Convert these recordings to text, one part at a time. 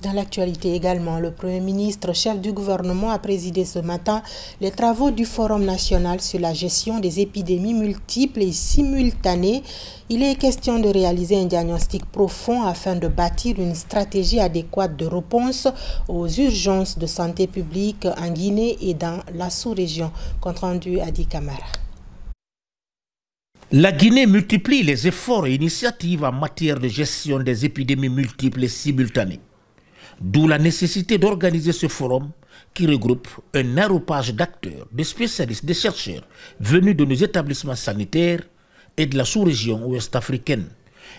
Dans l'actualité également, le Premier ministre, chef du gouvernement, a présidé ce matin les travaux du Forum national sur la gestion des épidémies multiples et simultanées. Il est question de réaliser un diagnostic profond afin de bâtir une stratégie adéquate de réponse aux urgences de santé publique en Guinée et dans la sous-région. Compte rendu Adi Camara. La Guinée multiplie les efforts et initiatives en matière de gestion des épidémies multiples et simultanées. D'où la nécessité d'organiser ce forum qui regroupe un aréopage d'acteurs, de spécialistes, de chercheurs venus de nos établissements sanitaires et de la sous-région ouest africaine.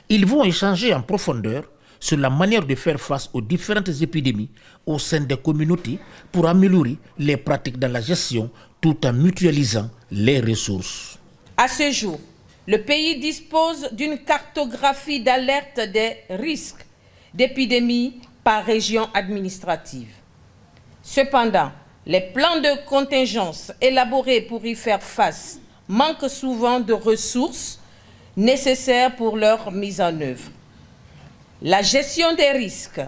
Ils vont échanger en profondeur sur la manière de faire face aux différentes épidémies au sein des communautés pour améliorer les pratiques dans la gestion tout en mutualisant les ressources. À ce jour, le pays dispose d'une cartographie d'alerte des risques d'épidémie par région administrative. Cependant, les plans de contingence élaborés pour y faire face manquent souvent de ressources nécessaires pour leur mise en œuvre. La gestion des risques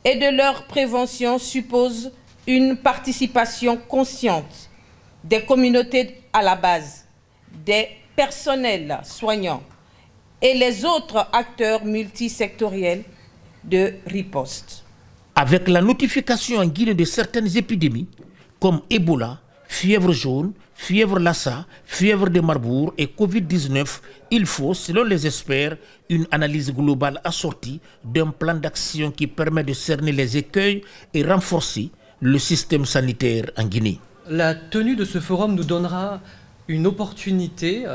et de leur prévention suppose une participation consciente des communautés à la base, des personnels soignants et les autres acteurs multisectoriels de riposte. Avec la notification en Guinée de certaines épidémies comme Ebola, fièvre jaune, fièvre Lassa, fièvre de Marbourg et Covid-19, il faut, selon les experts, une analyse globale assortie d'un plan d'action qui permet de cerner les écueils et renforcer le système sanitaire en Guinée. La tenue de ce forum nous donnera une opportunité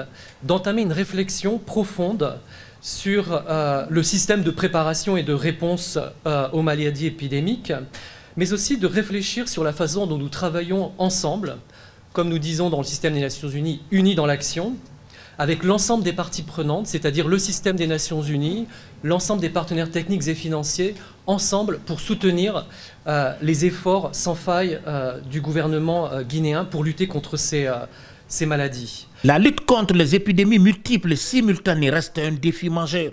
d'entamer une réflexion profonde sur le système de préparation et de réponse aux maladies épidémiques, mais aussi de réfléchir sur la façon dont nous travaillons ensemble, comme nous disons dans le système des Nations Unies, unis dans l'action, avec l'ensemble des parties prenantes, c'est-à-dire le système des Nations Unies, l'ensemble des partenaires techniques et financiers, ensemble pour soutenir les efforts sans faille du gouvernement guinéen pour lutter contre ces maladies. La lutte contre les épidémies multiples et simultanées reste un défi majeur.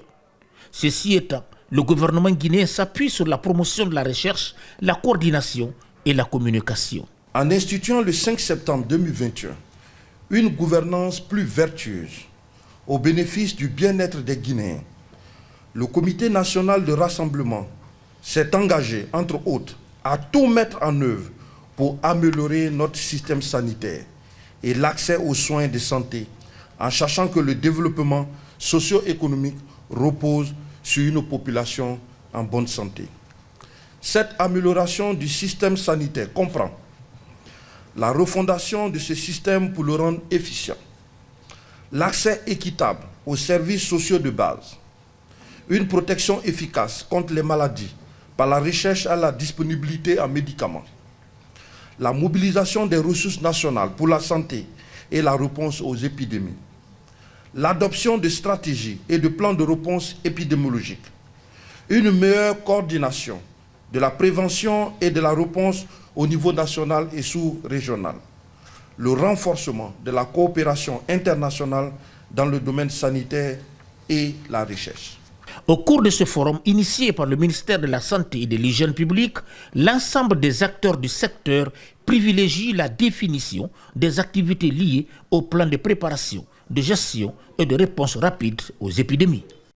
Ceci étant, le gouvernement guinéen s'appuie sur la promotion de la recherche, la coordination et la communication. En instituant le 5 septembre 2021 une gouvernance plus vertueuse au bénéfice du bien-être des Guinéens, le Comité national de rassemblement s'est engagé, entre autres, à tout mettre en œuvre pour améliorer notre système sanitaire et l'accès aux soins de santé, en sachant que le développement socio-économique repose sur une population en bonne santé. Cette amélioration du système sanitaire comprend la refondation de ce système pour le rendre efficient, l'accès équitable aux services sociaux de base, une protection efficace contre les maladies par la recherche à la disponibilité en médicaments, la mobilisation des ressources nationales pour la santé et la réponse aux épidémies, l'adoption de stratégies et de plans de réponse épidémiologiques, une meilleure coordination de la prévention et de la réponse au niveau national et sous-régional, le renforcement de la coopération internationale dans le domaine sanitaire et la recherche. Au cours de ce forum initié par le ministère de la Santé et de l'Hygiène publique, l'ensemble des acteurs du secteur privilégie la définition des activités liées au plan de préparation, de gestion et de réponse rapide aux épidémies.